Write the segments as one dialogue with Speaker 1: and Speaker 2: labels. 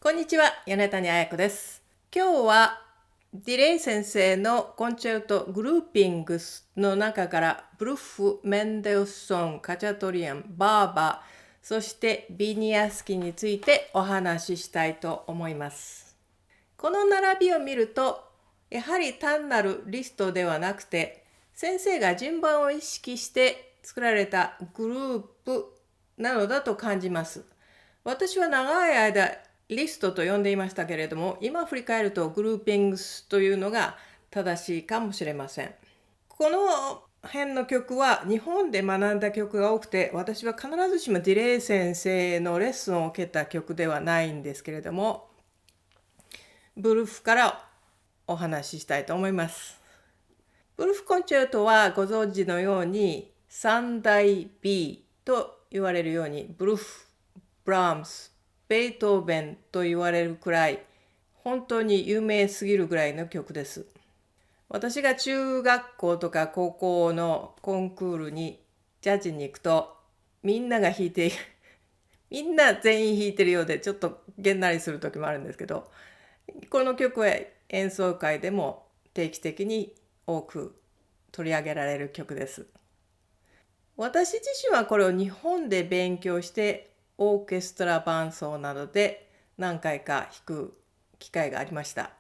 Speaker 1: こんにちは、米谷彩子です。今日はディレイ先生のコンチェルトグルーピングスの中からブルフ、メンデルソン、カチャトリアン、バーバー、そしてビニアスキについてお話ししたいと思います。この並びを見ると、やはり単なるリストではなくて、先生が順番を意識して作られたグループなのだと感じます。私は長い間リストと呼んでいましたけれども、今振り返るとグルーピングスというのが正しいかもしれません。この辺の曲は日本で学んだ曲が多くて、私は必ずしもディレイ先生のレッスンを受けた曲ではないんですけれども、ブルフからお話ししたいと思います。ブルフコンチェルトはご存知のように三大 B と言われるようにブルフ、ブラームス、ベートーベンと言われるくらい本当に有名すぎるぐらいの曲です。私が中学校とか高校のコンクールにジャッジに行くとみんなが弾いてみんな全員弾いてるようでちょっとげんなりする時もあるんですけど、この曲は演奏会でも定期的に多く取り上げられる曲です。私自身はこれを日本で勉強してオーケストラ伴奏などで何回か弾く機会がありました。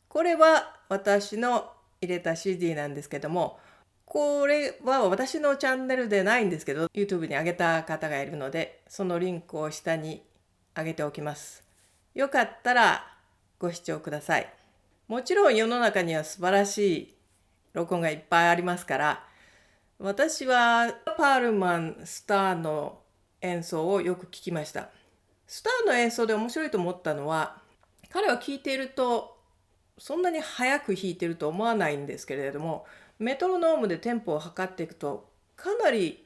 Speaker 1: これは私の入れた CD なんですけども、これは私のチャンネルでないんですけど、YouTube に上げた方がいるので、そのリンクを下に上げておきます。よかったらご視聴ください。もちろん世の中には素晴らしい録音がいっぱいありますから、私はパールマン・スターの演奏をよく聞きました。スターの演奏で面白いと思ったのは、彼は聴いているとそんなに速く弾いてると思わないんですけれども、メトロノームでテンポを測っていくとかなり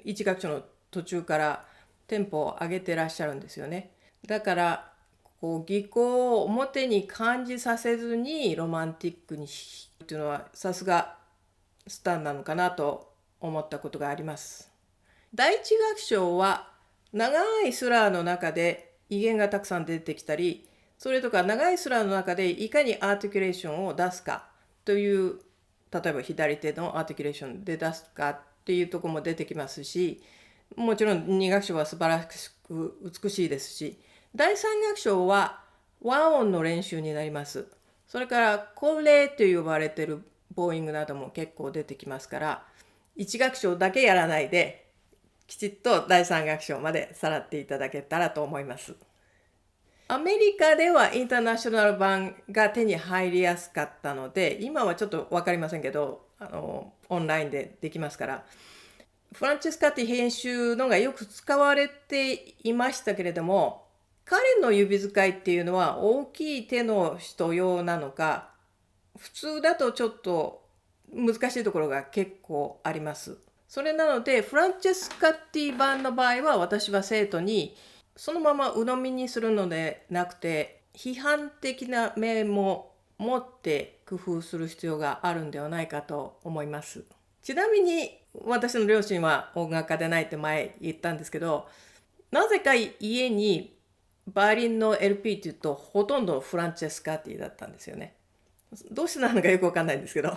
Speaker 1: 一楽章の途中からテンポを上げてらっしゃるんですよね。だから技巧を表に感じさせずにロマンティックに弾くっていうのはさすがスタンなのかなと思ったことがあります。第一楽章は長いスラーの中で威厳がたくさん出てきたり、それとか長いスラーの中でいかにアーティキュレーションを出すかという、例えば左手のアーティキュレーションで出すかっていうところも出てきますし、もちろん2楽章は素晴らしく美しいですし、第3楽章は和音の練習になります。それからコレと呼ばれているボーイングなども結構出てきますから、1楽章だけやらないできちっと第3楽章までさらっていただけたらと思います。アメリカではインターナショナル版が手に入りやすかったので、今はちょっと分かりませんけど、オンラインでできますから、フランチェスカティ編集のがよく使われていましたけれども、彼の指使いっていうのは大きい手の人用なのか、普通だとちょっと難しいところが結構あります。それなのでフランチェスカティ版の場合は、私は生徒にそのまま鵜呑みにするのでなくて、批判的な面も持って工夫する必要があるんではないかと思います。ちなみに私の両親は音楽家でないって前言ったんですけど、なぜか家にバイオリンの LP っていうとほとんどフランチェスカティだったんですよね。どうしてなのかよくわかんないんですけど、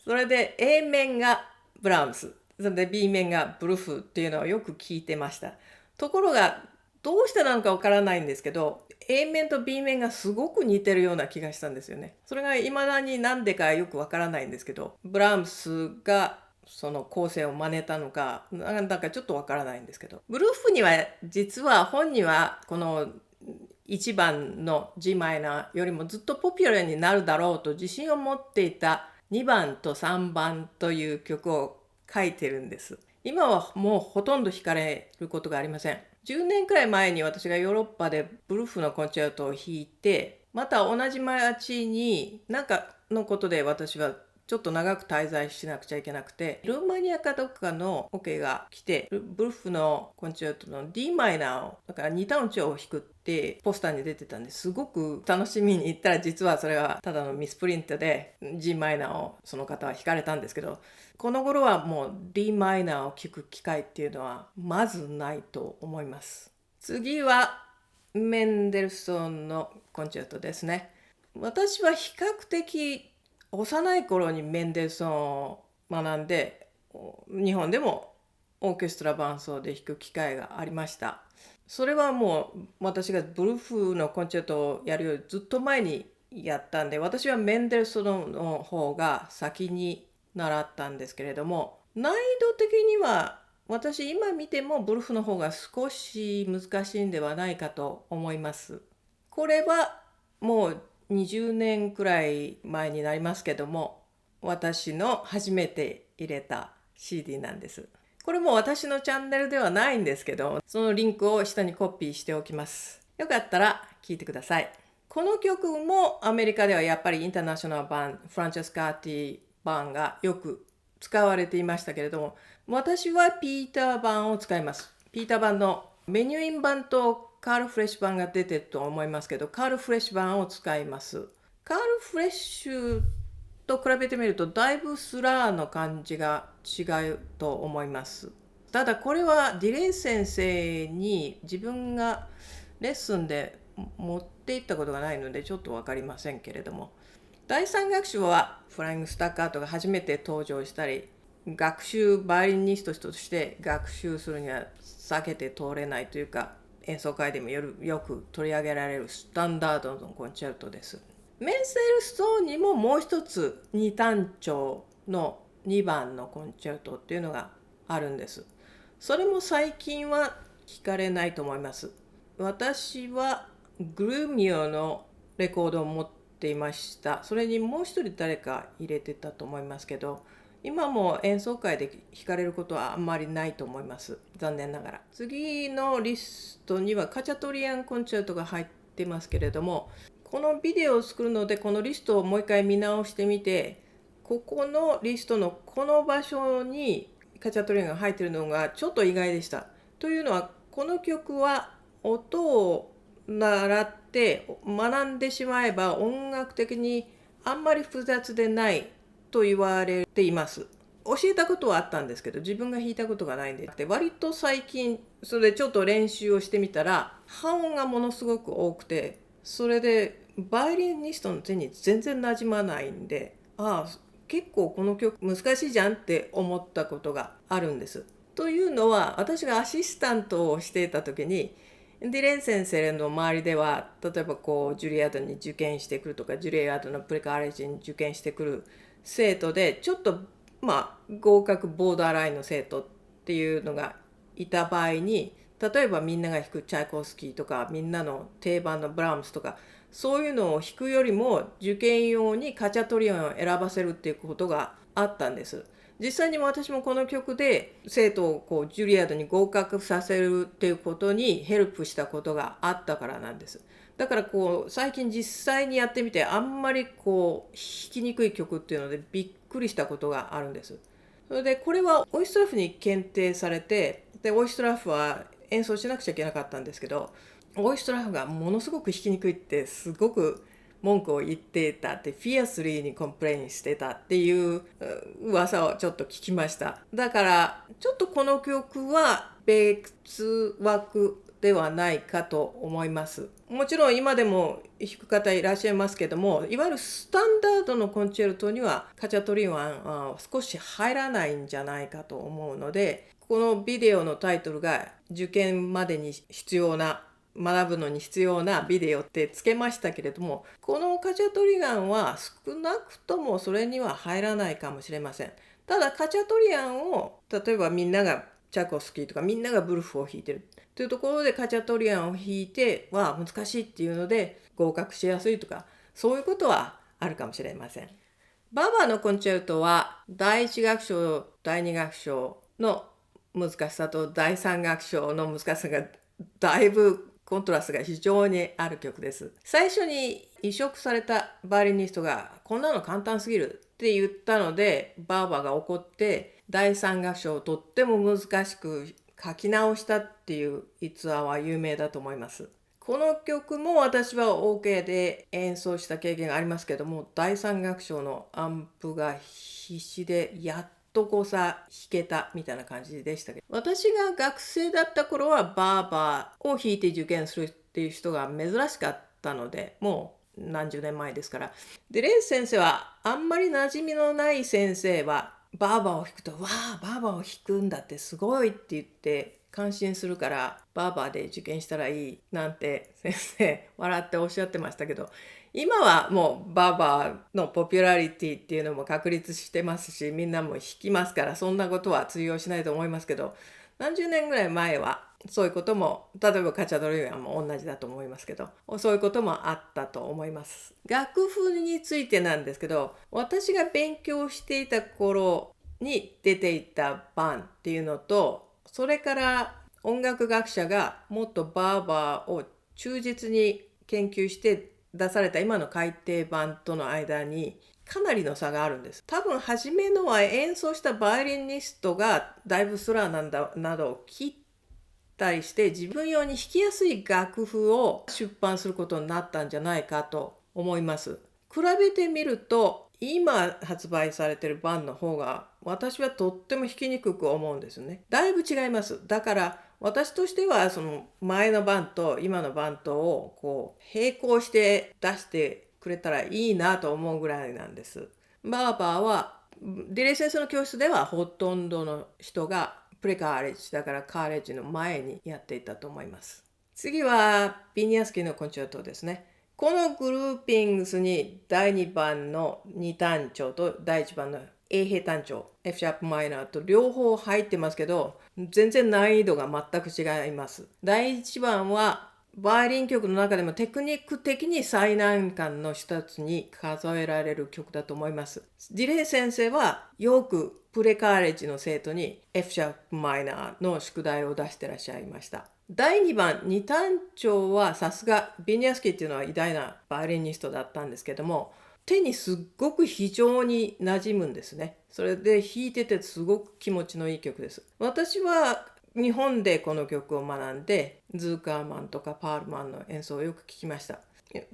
Speaker 1: それで A 面がブラームス、それで B 面がブルフっていうのをよく聞いてました。ところがどうしてなのかわからないんですけど、A 面と B 面がすごく似てるような気がしたんですよね。それが未だになんでかよくわからないんですけど、ブラームスがその構成を真似たのか、なんだかちょっとわからないんですけど、ブルフには実は本にはこの1番の G マイナーよりもずっとポピュラーになるだろうと自信を持っていた2番と3番という曲を書いてるんです。今はもうほとんど弾かれることがありません。10年くらい前に私がヨーロッパでブルフのコンチェルトを弾いて、また同じ街に何かのことで私はちょっと長く滞在しなくちゃいけなくて、ルーマニアかどっかのオケが来て、ブルフのコンチェルトの D マイナーを、だから2タウン調を弾くってポスターに出てたんですごく楽しみに行ったら、実はそれはただのミスプリントで G マイナーをその方は弾かれたんですけど、この頃はもう D マイナーを聴く機会っていうのはまずないと思います。次はメンデルソンのコンチェルトですね。私は比較的幼い頃にメンデルソンを学んで、日本でもオーケストラ伴奏で弾く機会がありました。それはもう私がブルフのコンチェルトをやるよりずっと前にやったんで、私はメンデルソンの方が先に習ったんですけれども、難易度的には私今見てもブルフの方が少し難しいんではないかと思います。これはもう20年くらい前になりますけども、私の初めて入れた CD なんです。これも私のチャンネルではないんですけど、そのリンクを下にコピーしておきます。よかったら聴いてください。この曲もアメリカではやっぱりインターナショナル版、フランチェスカーティ版がよく使われていましたけれども、私はピーター版を使います。ピーター版のメニューイン版とカールフレッシュ版が出てると思いますけど、カールフレッシュ版を使います。カールフレッシュと比べてみるとだいぶスラーの感じが違うと思います。ただこれはディレイ先生に自分がレッスンで持っていったことがないのでちょっと分かりませんけれども、第三楽章はフライングスタッカートが初めて登場したり、バイオリニストとして学習するには避けて通れないというか、演奏会でもよく取り上げられるスタンダードのコンチェルトです。メンセルストーンにももう一つ二単調の2番のコンチェルトっていうのがあるんです。それも最近は聞かれないと思います。私はグルーミオのレコードを持っていました。それにもう一人誰か入れてたと思いますけど、今も演奏会で弾かれることはあんまりないと思います。残念ながら。次のリストにはカチャトリアンコンチェルトが入ってますけれども、このビデオを作るのでこのリストをもう一回見直してみて、ここのリストのこの場所にカチャトリアンが入っているのがちょっと意外でした。というのはこの曲は音を習って学んでしまえば音楽的にあんまり複雑でないと言われています。教えたことはあったんですけど自分が弾いたことがないんで、割と最近それでちょっと練習をしてみたら半音がものすごく多くて、それでバイオリニストの手に全然なじまないんで、結構この曲難しいじゃんって思ったことがあるんです。というのは私がアシスタントをしていた時にディレン先生の周りでは例えばジュリアードに受験してくるとかジュリアードのプレカレッジに受験してくる生徒でちょっと合格ボーダーラインの生徒っていうのがいた場合に、例えばみんなが弾くチャイコフスキーとかみんなの定番のブラームスとかそういうのを弾くよりも受験用にカチャトリアンを選ばせるっていうことがあったんです。実際に私もこの曲で生徒をジュリアードに合格させるっていうことにヘルプしたことがあったからなんです。だから最近実際にやってみてあんまり弾きにくい曲っていうのでびっくりしたことがあるんです。それでこれはオイストラフに検定されて、でオイストラフは演奏しなくちゃいけなかったんですけど、オイストラフがものすごく弾きにくいってすごく文句を言っていたって、フィアスリーにコンプレインしてたっていう噂をちょっと聞きました。だからちょっとこの曲は別枠ではないかと思います。もちろん今でも弾く方いらっしゃいますけども、いわゆるスタンダードのコンチェルトにはカチャトリアンは少し入らないんじゃないかと思うので、このビデオのタイトルが受験までに必要な学ぶのに必要なビデオってつけましたけれども、このカチャトリアンは少なくともそれには入らないかもしれません。ただカチャトリアンを例えばみんながチャコスキーとかみんながブルフを弾いてるというところでカチャトリアンを弾いては難しいっていうので合格しやすいとか、そういうことはあるかもしれません。バーバーのコンチェルトは第1楽章第2楽章の難しさと第3楽章の難しさがだいぶコントラストが非常にある曲です。最初に移植されたバイオリニストがこんなの簡単すぎるって言ったのでバーバーが怒って第3楽章をとっても難しく書き直したっていう逸話は有名だと思います。この曲も私は OK で演奏した経験がありますけども、第3楽章のアンプが必死でやっと弾けたみたいな感じでしたけど、私が学生だった頃はバーバーを弾いて受験するっていう人が珍しかったので、もう何十年前ですから。で、レイ先生はあんまり馴染みのない先生はバーバーを弾くと、わあ、バーバーを弾くんだってすごいって言って感心するから、バーバーで受験したらいいなんて先生笑っておっしゃってましたけど、今はもうバーバーのポピュラリティっていうのも確立してますし、みんなも弾きますから、そんなことは通用しないと思いますけど、何十年ぐらい前はそういうことも、例えばカチャドリアンも同じだと思いますけど、そういうこともあったと思います。楽譜についてなんですけど、私が勉強していた頃に出ていた版っていうのと、それから音楽学者がもっとバーバーを忠実に研究して出された今の改訂版との間にかなりの差があるんです。多分初めのは演奏したバイオリニストがだいぶスラーなんだなどを切ったりして自分用に弾きやすい楽譜を出版することになったんじゃないかと思います。比べてみると今発売されている版の方が私はとっても弾きにくく思うんですね。だいぶ違います。だから私としてはその前の版と今の版とをこう並行して出してくれたらいいなと思うぐらいなんです。バーバーはディレイ先生の教室ではほとんどの人がプレカーレッジだからカーレッジの前にやっていたと思います。次はビニアスキーのコンチェルトですね。このグルーピングスに第2番の2単調と第1番の A 平単調 F シャープマイナーと両方入ってますけど全然難易度が全く違います。第1番はバイオリン曲の中でもテクニック的に最難関の一つに数えられる曲だと思います。ディレイ先生はよくプレカーレッジの生徒に F シャープマイナーの宿題を出してらっしゃいました。第2番2単調はさすがビニアスキーっていうのは偉大なバイオリニストだったんですけども手にすっごく非常に馴染むんですね。それで弾いててすごく気持ちのいい曲です。私は日本でこの曲を学んでズーカーマンとかパールマンの演奏をよく聴きました。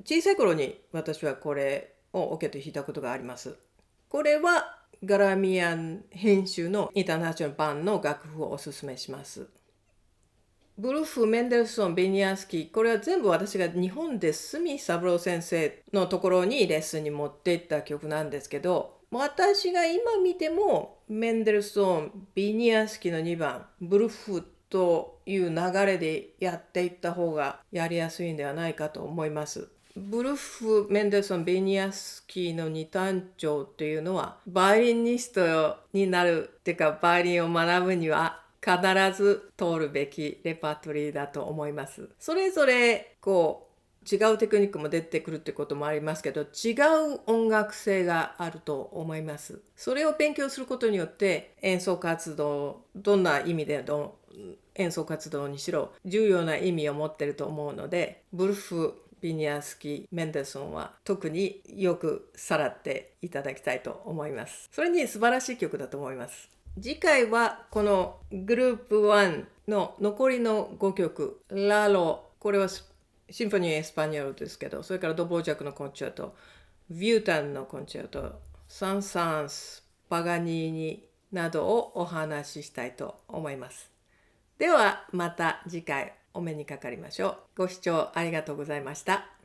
Speaker 1: 小さい頃に私はこれをオケと弾いたことがあります。これはガラミアン編集のインターナショナル版の楽譜をおすすめします。ブルフ、メンデルソン、ベニアスキー、これは全部私が日本で角三郎先生のところにレッスンに持っていった曲なんですけど、私が今見てもメンデルソン、ベニアスキーの2番、ブルフという流れでやっていった方がやりやすいんではないかと思います。ブルフ、メンデルソン、ベニアスキーの2単調っていうのはバイオリニストになるっていうかバイオリンを学ぶには必ず通るべきレパートリーだと思います。それぞれ違うテクニックも出てくるってこともありますけど違う音楽性があると思います。それを勉強することによって演奏活動どんな意味での演奏活動にしろ重要な意味を持っていると思うのでブルフビニアスキー、メンデルソンは特によくさらっていただきたいと思います。それに素晴らしい曲だと思います。次回はこのグループ1の残りの5曲、ラロ、これはシンフォニー・エスパニョルですけど、それからドボージャクのコンチェルト、ヴュータンのコンチェルト、サン・サンス、パガニーニなどをお話ししたいと思います。ではまた次回お目にかかりましょう。ご視聴ありがとうございました。